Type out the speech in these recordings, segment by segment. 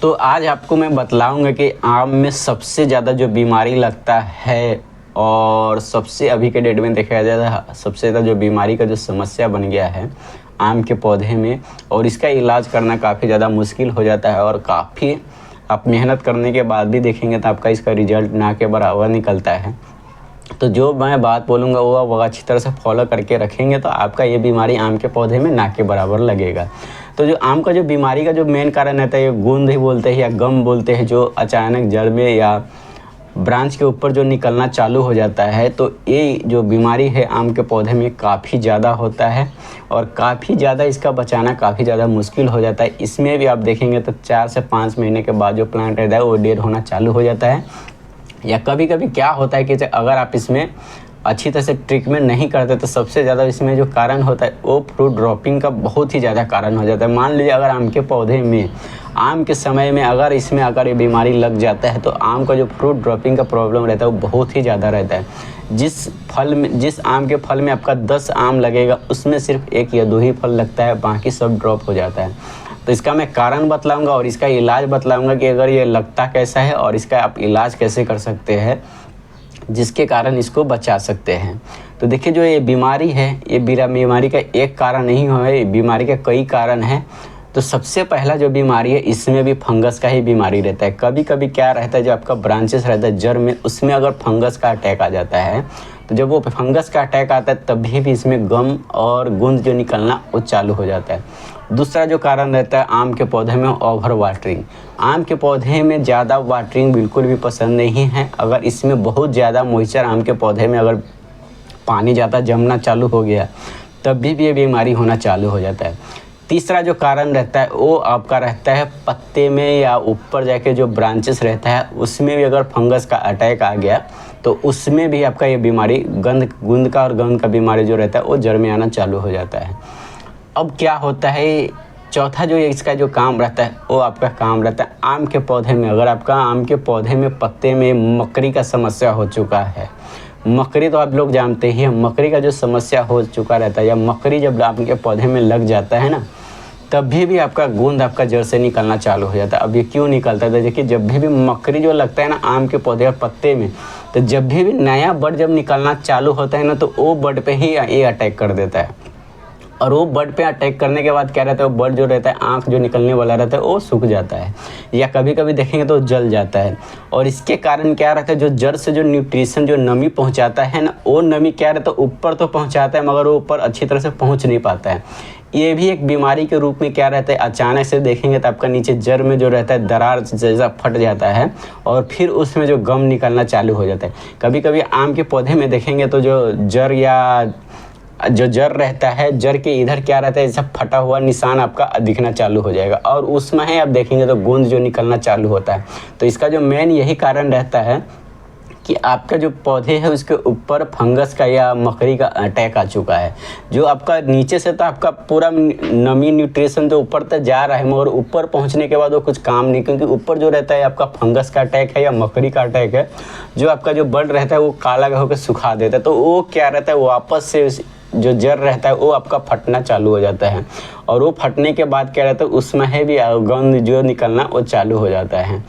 तो आज आपको मैं बतलाऊंगा कि आम में सबसे ज़्यादा जो बीमारी लगता है और सबसे अभी के डेट में देखा जाए तो सबसे ज़्यादा जो बीमारी का जो समस्या बन गया है आम के पौधे में, और इसका इलाज करना काफ़ी ज़्यादा मुश्किल हो जाता है और काफ़ी आप मेहनत करने के बाद भी देखेंगे तो आपका इसका रिजल्ट ना के बराबर निकलता है। तो जो मैं बात बोलूँगा वो आप अच्छी तरह से फॉलो करके रखेंगे तो आपका ये बीमारी आम के पौधे में ना के बराबर लगेगा। तो जो आम का जो बीमारी का जो मेन कारण रहता है ये गूंद ही बोलते हैं या गम बोलते हैं, जो अचानक जड़ में या ब्रांच के ऊपर जो निकलना चालू हो जाता है। तो ये जो बीमारी है आम के पौधे में काफ़ी ज़्यादा होता है और काफ़ी ज़्यादा इसका बचाना काफ़ी ज़्यादा मुश्किल हो जाता है। इसमें भी आप देखेंगे तो 4 से 5 महीने के बाद जो प्लांट रहता है वो डेड होना चालू हो जाता है। या कभी कभी क्या होता है कि अगर आप इसमें अच्छी तरह से ट्रीटमेंट नहीं करते तो सबसे ज़्यादा इसमें जो कारण होता है वो फ्रूट ड्रॉपिंग का बहुत ही ज़्यादा कारण हो जाता है। मान लीजिए अगर आम के पौधे में आम के समय में अगर इसमें अगर ये बीमारी लग जाता है तो आम का जो फ्रूट ड्रॉपिंग का प्रॉब्लम रहता है वो बहुत ही ज़्यादा रहता है। जिस आम के फल में आपका 10 आम लगेगा उसमें सिर्फ 1 या 2 ही फल लगता है, बाकी सब ड्रॉप हो जाता है। तो इसका मैं कारण बतलाऊंगा और इसका इलाज बतलाऊंगा कि अगर ये लगता कैसा है और इसका आप इलाज कैसे कर सकते हैं जिसके कारण इसको बचा सकते हैं। तो देखिए जो ये बीमारी है ये बीमारी का एक कारण नहीं है, बीमारी के कई कारण हैं। तो सबसे पहला जो बीमारी है इसमें भी फंगस का ही बीमारी रहता है। कभी कभी क्या रहता है जो आपका ब्रांचेस रहता है जड़ में उसमें अगर फंगस का अटैक आ जाता है तो जब वो फंगस का अटैक आता है तभी भी इसमें गम और गूंद जो निकलना वो चालू हो जाता है। दूसरा जो कारण रहता है आम के पौधे में ओवर वाटरिंग। आम के पौधे में ज़्यादा वाटरिंग बिल्कुल भी पसंद नहीं है। अगर इसमें बहुत ज़्यादा मॉइस्चर आम के पौधे में अगर पानी ज़्यादा जमना चालू हो गया तभी भी ये बीमारी होना चालू हो जाता है। तीसरा जो कारण रहता है वो आपका रहता है पत्ते में या ऊपर जाके जो ब्रांचेस रहता है उसमें भी अगर फंगस का अटैक आ गया तो उसमें भी आपका ये बीमारी गंध का और गंध का बीमारी जो रहता है वो जड़ में आना चालू हो जाता है। अब क्या होता है, चौथा जो इसका जो काम रहता है वो आपका काम रहता है आम के पौधे में अगर आपका आम के पौधे में पत्ते में मकड़ी का समस्या हो चुका है। मकड़ी तो आप लोग जानते ही हैं, मकड़ी का जो समस्या हो चुका रहता है या मकड़ी जब आपके पौधे में लग जाता है ना तभी भी आपका गूंद आपका जड़ से निकलना चालू हो जाता है। अब ये क्यों निकलता है, तो देखिए जब भी मकड़ी जो लगता है ना आम के पौधे और पत्ते में तो जब भी नया बड जब निकलना चालू होता है ना तो वो बड पे ही ये अटैक कर देता है। और वो बर्ड पे अटैक करने के बाद क्या रहता है वो बर्ड जो रहता है आँख जो निकलने वाला रहता है वो सूख जाता है या कभी कभी देखेंगे तो जल जाता है। और इसके कारण क्या रहता है जो जड़ से जो न्यूट्रिशन जो नमी पहुंचाता है ना वो नमी क्या रहता है ऊपर तो पहुंचाता है मगर वो ऊपर अच्छी तरह से पहुंच नहीं पाता है। ये भी एक बीमारी के रूप में क्या रहता है अचानक से देखेंगे तो आपका नीचे जड़ में जो रहता है दरार जैसा फट जाता है और फिर उसमें जो गम निकलना चालू हो जाता है। कभी कभी आम के पौधे में देखेंगे तो जो जड़ या जो जड़ रहता है जड़ के इधर क्या रहता है जैसा फटा हुआ निशान आपका दिखना चालू हो जाएगा और उसमें है आप देखेंगे तो गूंद जो निकलना चालू होता है। तो इसका जो मेन यही कारण रहता है कि आपका जो पौधे है उसके ऊपर फंगस का या मकड़ी का अटैक आ चुका है। जो आपका नीचे से तो आपका पूरा नमी न्यूट्रिशन तो ऊपर तक जा रहा है मगर ऊपर पहुंचने के बाद वो कुछ काम नहीं, क्योंकि ऊपर जो रहता है आपका फंगस का अटैक है या मकड़ी का अटैक है जो आपका जो बड रहता है वो काला होकर सुखा देता है। तो वो क्या रहता है वापस से जो जड़ रहता है वो आपका फटना चालू हो जाता है और वो फटने के बाद क्या रहता है उसमें है भी गंध जो निकलना वो चालू हो जाता है।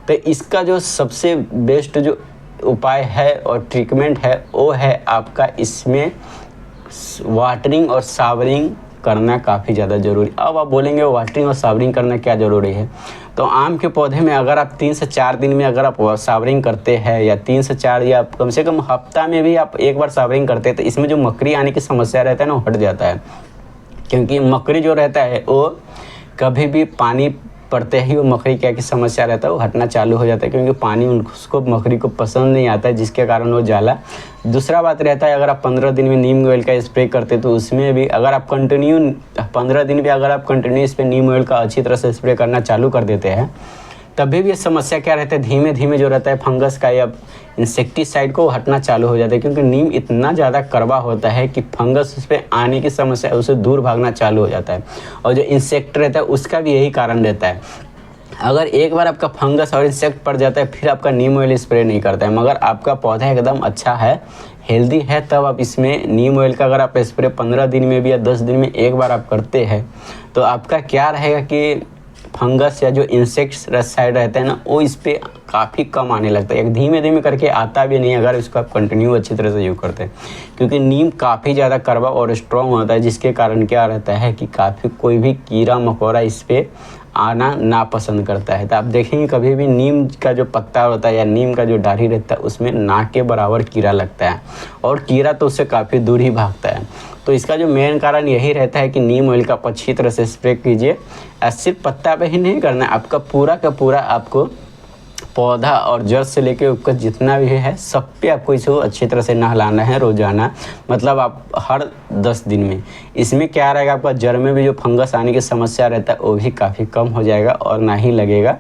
तो इसका जो सबसे बेस्ट जो उपाय है और ट्रीटमेंट है वो है आपका इसमें वाटरिंग और सावरिंग करना काफ़ी ज़्यादा ज़रूरी। अब आप बोलेंगे वाटरिंग और सावरिंग करना क्या ज़रूरी है, तो आम के पौधे में अगर आप 3 से 4 दिन में अगर आप सावरिंग करते हैं या 3 से 4 या कम से कम हफ्ता में भी आप एक बार सावरिंग करते हैं तो इसमें जो मकड़ी आने की समस्या रहता है ना वो हट जाता है। क्योंकि मकड़ी जो रहता है वो कभी भी पानी पड़ते ही वो मकड़ी क्या की समस्या रहता है वो हटना चालू हो जाता है, क्योंकि पानी उसको मकड़ी को पसंद नहीं आता है जिसके कारण वो जाला। दूसरा बात रहता है अगर आप 15 दिन में नीम ऑयल का स्प्रे करते तो उसमें भी अगर आप कंटिन्यू 15 दिन भी अगर आप कंटिन्यू इस पर नीम ऑयल का अच्छी तरह से स्प्रे करना चालू कर देते हैं तभी भी ये समस्या क्या रहता है धीमे धीमे जो रहता है फंगस का या इंसेक्टिसाइड को हटना चालू हो जाता है। क्योंकि नीम इतना ज़्यादा कड़वा होता है कि फंगस उस पर आने की समस्या उसे दूर भागना चालू हो जाता है और जो इंसेक्ट रहता है उसका भी यही कारण रहता है। अगर एक बार आपका फंगस और इंसेक्ट पड़ जाता है फिर आपका नीम ऑयल स्प्रे नहीं करता है, मगर आपका पौधा एकदम अच्छा है हेल्दी है तब आप इसमें नीम ऑयल का अगर आप स्प्रे 15 दिन में भी या 10 दिन में एक बार आप करते हैं तो आपका क्या रहेगा कि फंगस या जो इंसेक्ट्स साइड रहते हैं ना, वो इस पर काफ़ी कम आने लगता है। एक धीमे धीमे करके आता भी नहीं अगर इसको आप कंटिन्यू अच्छी तरह से यूज़ करते हैं, क्योंकि नीम काफ़ी ज़्यादा कड़वा और स्ट्रॉन्ग होता है, जिसके कारण क्या रहता है कि काफ़ी कोई भी कीड़ा मकोड़ा इस पर आना नापसंद करता है। तो आप देखेंगे कभी भी नीम का जो पत्ता होता है या नीम का जो डाढ़ी रहता है उसमें नाक के बराबर कीड़ा लगता है, और कीड़ा तो उससे काफ़ी दूर ही भागता है। तो इसका जो मेन कारण यही रहता है कि नीम ऑयल का आप अच्छी तरह से स्प्रे कीजिए। सिर्फ पत्ता पे ही नहीं करना है, आपका पूरा का पूरा आपको पौधा और जड़ से लेके ऊपर जितना भी है सब पे आपको इसको अच्छी तरह से नहलाना है रोजाना, मतलब आप हर 10 दिन में। इसमें क्या रहेगा, आपका जड़ में भी जो फंगस आने की समस्या रहता है वो भी काफ़ी कम हो जाएगा और ना ही लगेगा।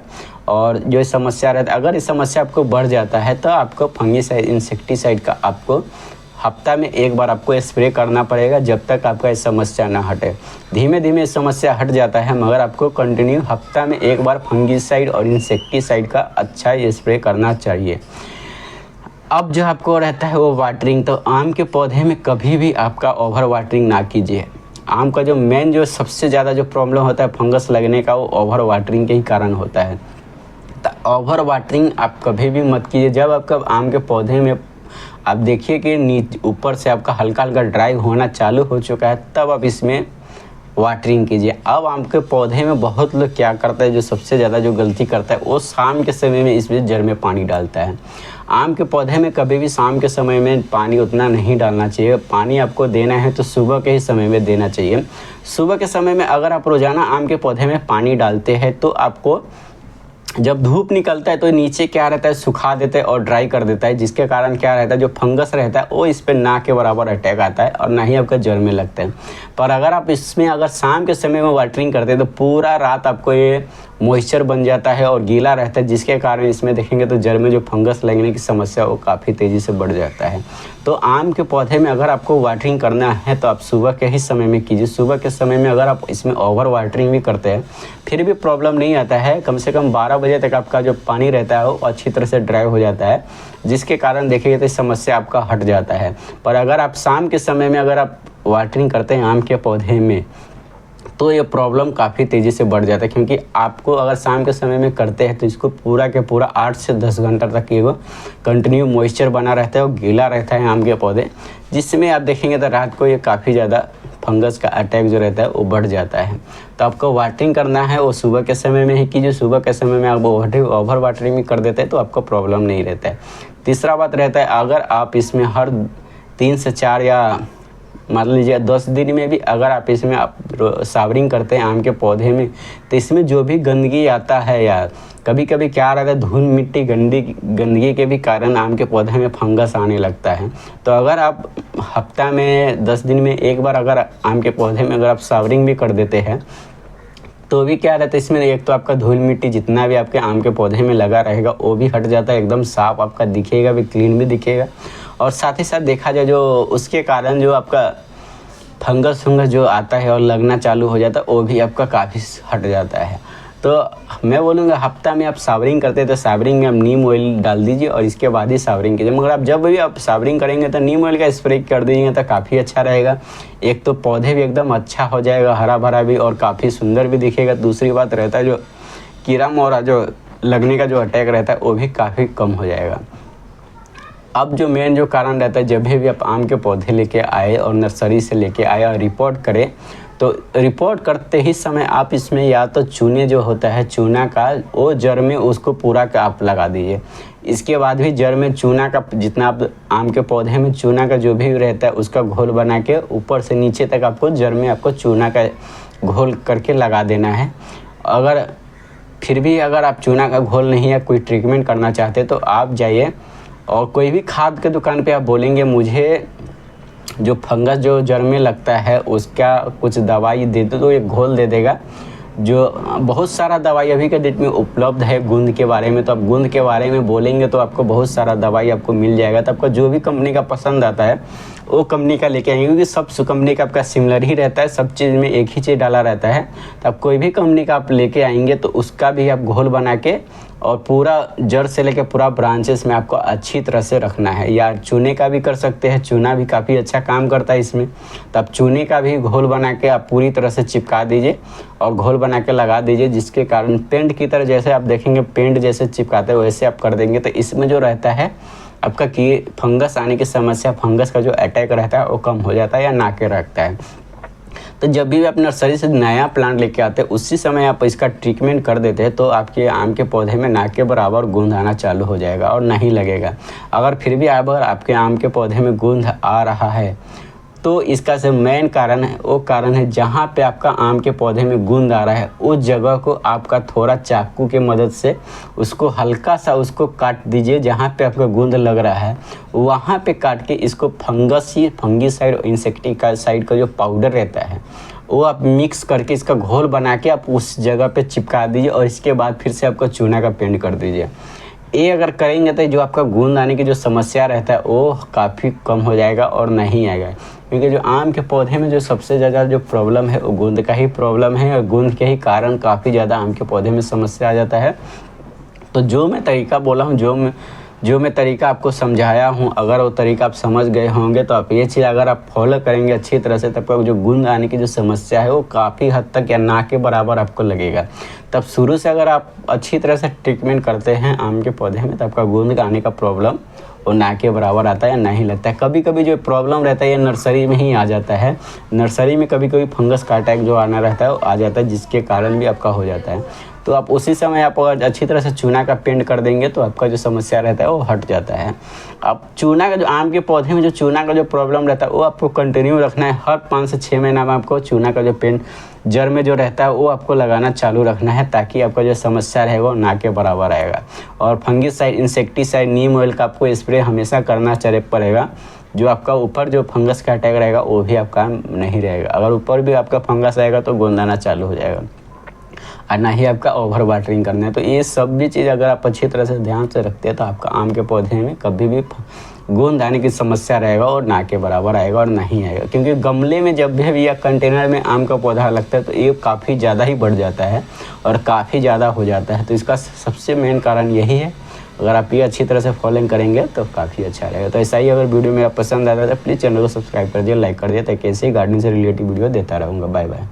और जो समस्या रहता है, अगर इस समस्या आपको बढ़ जाता है तो आपको फंगीसाइड इंसेक्टिसाइड का आपको हफ्ता में एक बार आपको स्प्रे करना पड़ेगा, जब तक आपका इस समस्या ना हटे। धीमे धीमे इस समस्या हट जाता है, मगर आपको कंटिन्यू हफ्ता में एक बार फंगीसाइड और इंसेक्टिसाइड का अच्छा स्प्रे करना चाहिए। अब जो आपको रहता है वो वाटरिंग, तो आम के पौधे में कभी भी आपका ओवर वाटरिंग ना कीजिए। आम का जो मेन जो सबसे ज़्यादा जो प्रॉब्लम होता है फंगस लगने का, वो ओवर वाटरिंग के ही कारण होता है। तो ओवर वाटरिंग आप कभी भी मत कीजिए। जब आपका आम के पौधे में आप देखिए कि नीचे ऊपर से आपका हल्का हल्का ड्राई होना चालू हो चुका है, तब आप इसमें वाटरिंग कीजिए। अब आम के पौधे में बहुत लोग क्या करता है, जो सबसे ज़्यादा जो गलती करता है वो शाम के समय में इसमें जड़ में पानी डालता है। आम के पौधे में कभी भी शाम के समय में पानी उतना नहीं डालना चाहिए। पानी आपको देना है तो सुबह के ही समय में देना चाहिए। सुबह के समय में अगर आप रोज़ाना आम के पौधे में पानी डालते हैं तो आपको जब धूप निकलता है तो नीचे क्या रहता है, सुखा देता है और ड्राई कर देता है, जिसके कारण क्या रहता है, जो फंगस रहता है वो इस पर ना के बराबर अटैक आता है और ना ही आपका जड़ में लगता है। पर अगर आप इसमें अगर शाम के समय में वाटरिंग करते हैं तो पूरा रात आपको ये मॉइस्चर बन जाता है और गीला रहता है, जिसके कारण इसमें देखेंगे तो जड़ में जो फंगस लगने की समस्या वो काफ़ी तेज़ी से बढ़ जाता है। तो आम के पौधे में अगर आपको वाटरिंग करना है तो आप सुबह के ही समय में कीजिए। सुबह के समय में अगर आप इसमें ओवर वाटरिंग भी करते हैं फिर भी प्रॉब्लम नहीं आता है। कम से कम 12 बजे तक आपका जो पानी रहता है वो अच्छी तरह से ड्राई हो जाता है, जिसके कारण देखिए तो समस्या आपका हट जाता है। पर अगर आप शाम के समय में अगर आप वाटरिंग करते हैं आम के पौधे में तो ये प्रॉब्लम काफ़ी तेज़ी से बढ़ जाता है, क्योंकि आपको अगर शाम के समय में करते हैं तो इसको पूरा के पूरा 8 से 10 घंटा तक ये कंटिन्यू मॉइस्चर बना रहता है और गीला रहता है आम के पौधे, जिसमें आप देखेंगे तो रात को ये काफ़ी ज़्यादा फंगस का अटैक जो रहता है वो बढ़ जाता है। तो आपको वाटरिंग करना है वो सुबह के समय में ही कीजिए। सुबह के समय में आप ओवर वाटरिंग भी कर देते हैं तो आपको प्रॉब्लम नहीं रहता है। तीसरा बात रहता है, अगर आप इसमें हर 3 से 4 या मान लीजिए 10 दिन में भी अगर आप इसमें आप सावरिंग करते हैं आम के पौधे में, तो इसमें जो भी गंदगी आता है या कभी कभी क्या रहता है, धूल मिट्टी गंदगी के भी कारण आम के पौधे में फंगस आने लगता है। तो अगर आप हफ्ता में 10 दिन में एक बार अगर आम के पौधे में अगर आप सावरिंग भी कर देते हैं तो भी क्या रहता है, इसमें एक तो आपका धूल मिट्टी जितना भी आपके आम के पौधे में लगा रहेगा वो भी हट जाता है, एकदम साफ आपका दिखेगा भी, क्लीन भी दिखेगा। और साथ ही साथ देखा जाए जो उसके कारण जो आपका फंगस जो आता है और लगना चालू हो जाता है वो भी आपका काफ़ी हट जाता है। तो मैं बोलूँगा हफ्ता में आप सावरिंग करते हैं तो सावरिंग में आप नीम ऑयल डाल दीजिए और इसके बाद ही सावरिंग कीजिए। मगर आप जब भी आप सावरिंग करेंगे तो नीम ऑयल का स्प्रे कर दीजिएगा तो काफ़ी अच्छा रहेगा। एक तो पौधे भी एकदम अच्छा हो जाएगा, हरा भरा भी, और काफ़ी सुंदर भी दिखेगा। दूसरी बात रहता है जो कीड़ा मकोड़ा जो लगने का जो अटैक रहता है वो भी काफ़ी कम हो जाएगा। अब जो मेन जो कारण रहता है, जब भी आप आम के पौधे लेके आए और नर्सरी से लेके आए और रिपोर्ट करें तो रिपोर्ट करते ही समय आप इसमें या तो चूने जो होता है चूना का वो जड़ में उसको पूरा का आप लगा दीजिए। इसके बाद भी जड़ में चूना का जितना आप आम के पौधे में चूना का जो भी रहता है उसका घोल बना के ऊपर से नीचे तक आपको जड़ में आपको चूना का घोल करके लगा देना है। अगर फिर भी अगर आप चूना का घोल नहीं या कोई ट्रीटमेंट करना चाहते तो आप जाइए और कोई भी खाद के दुकान पे आप बोलेंगे मुझे जो फंगस जो जड़ में लगता है उसका कुछ दवाई दे दो, तो एक घोल दे देगा। जो बहुत सारा दवाई अभी के डेट में उपलब्ध है गुंद के बारे में, तो आप गुंद के बारे में बोलेंगे तो आपको बहुत सारा दवाई आपको मिल जाएगा। तो आपको जो भी कंपनी का पसंद आता है वो कंपनी का लेके आएंगे, क्योंकि सब कंपनी का आपका सिमिलर ही रहता है, सब चीज़ में एक ही चीज़ डाला रहता है। तो आप कोई भी कंपनी का आप लेके आएंगे तो उसका भी आप घोल बना के और पूरा जड़ से लेकर पूरा ब्रांचेस में आपको अच्छी तरह से रखना है। या चूने का भी कर सकते हैं, चूना भी काफ़ी अच्छा काम करता है इसमें। तो आप चूने का भी घोल बना के आप पूरी तरह से चिपका दीजिए और घोल बना के लगा दीजिए, जिसके कारण पेंट की तरह जैसे आप देखेंगे पेंट जैसे चिपकाते हैं वैसे आप कर देंगे तो इसमें जो रहता है आपका कि फंगस आने की समस्या, फंगस का जो अटैक रहता है वो कम हो जाता है या ना के रखता है। तो जब भी आप नर्सरी से नया प्लांट लेके आते हैं उसी समय आप इसका ट्रीटमेंट कर देते हैं तो आपके आम के पौधे में ना के बराबर गूंद आना चालू हो जाएगा और नहीं लगेगा। अगर फिर भी अगर आपके आम के पौधे में गूंद आ रहा है तो इसका जो मेन कारण है वो कारण है जहाँ पे आपका आम के पौधे में गूंद आ रहा है उस जगह को आपका थोड़ा चाकू के मदद से उसको हल्का सा उसको काट दीजिए। जहाँ पे आपका गूंद लग रहा है वहाँ पे काट के इसको फंगीसाइड और इंसेक्टिसाइड का जो पाउडर रहता है वो आप मिक्स करके इसका घोल बना के आप उस जगह पे चिपका दीजिए और इसके बाद फिर से आपको चूना का पेंट कर दीजिए। ये अगर करेंगे तो जो आपका गूंद आने की जो समस्या रहता है वो काफ़ी कम हो जाएगा और नहीं आएगा। क्योंकि जो आम के पौधे में जो सबसे ज़्यादा जो प्रॉब्लम है वो गूंद का ही प्रॉब्लम है और गूंद के ही कारण काफ़ी ज़्यादा आम के पौधे में समस्या आ जाता है। तो जो मैं तरीका बोला हूँ, जो मैं तरीका आपको समझाया हूँ, अगर वो तरीका आप समझ गए होंगे तो आप ये चीज़ अगर आप फॉलो करेंगे अच्छी तरह से तब जो गूंद आने की जो समस्या है वो काफ़ी हद तक या ना के बराबर आपको लगेगा। तब शुरू से अगर आप अच्छी तरह से ट्रीटमेंट करते हैं आम के पौधे में तो आपका गूंद आने का प्रॉब्लम वो ना के बराबर आता है या नहीं लगता है। कभी कभी जो प्रॉब्लम रहता है ये नर्सरी में ही आ जाता है। नर्सरी में कभी कभी फंगस का अटैक जो आना रहता है वो आ जाता है, जिसके कारण भी आपका हो जाता है। तो आप उसी समय आप अगर अच्छी तरह से चूना का पेंट कर देंगे तो आपका जो समस्या रहता है वो हट जाता है। अब चूना का जो आम के पौधे में जो चूना का जो प्रॉब्लम रहता है वो आपको कंटिन्यू रखना है। हर 5 से 6 महीना में आपको चूना का जो पेंट जड़ में जो रहता है वो आपको लगाना चालू रखना है, ताकि आपका जो समस्या रहेगा वो ना के बराबर आएगा। और फंगिसाइड, इंसेक्टिसाइड, नीम ऑयल का आपको स्प्रे हमेशा करना पड़ेगा। जो आपका ऊपर जो फंगस का अटैक रहेगा वो भी आपका नहीं रहेगा। अगर ऊपर भी आपका फंगस आएगा तो गोंदाना चालू हो जाएगा और ना ही आपका ओवर वाटरिंग करना है। तो ये सब भी चीज़ अगर आप अच्छी तरह से ध्यान से रखते हैं तो आपका आम के पौधे में कभी भी गूंद आने की समस्या रहेगा और ना के बराबर आएगा और नहीं आएगा। क्योंकि गमले में जब भी या कंटेनर में आम का पौधा लगता है तो ये काफ़ी ज़्यादा ही बढ़ जाता है और काफ़ी ज़्यादा हो जाता है। तो इसका सबसे मेन कारण यही है। अगर आप ये अच्छी तरह से फॉलोइंग करेंगे तो काफ़ी अच्छा रहेगा। तो ऐसा ही अगर वीडियो मेरा पसंद आता है तो प्लीज़ चैनल को सब्सक्राइब कर दिए, लाइक कर दिए, ताकि ऐसे ही गार्डनिंग से रिलेटेड वीडियो देता रहूँगा। Bye bye.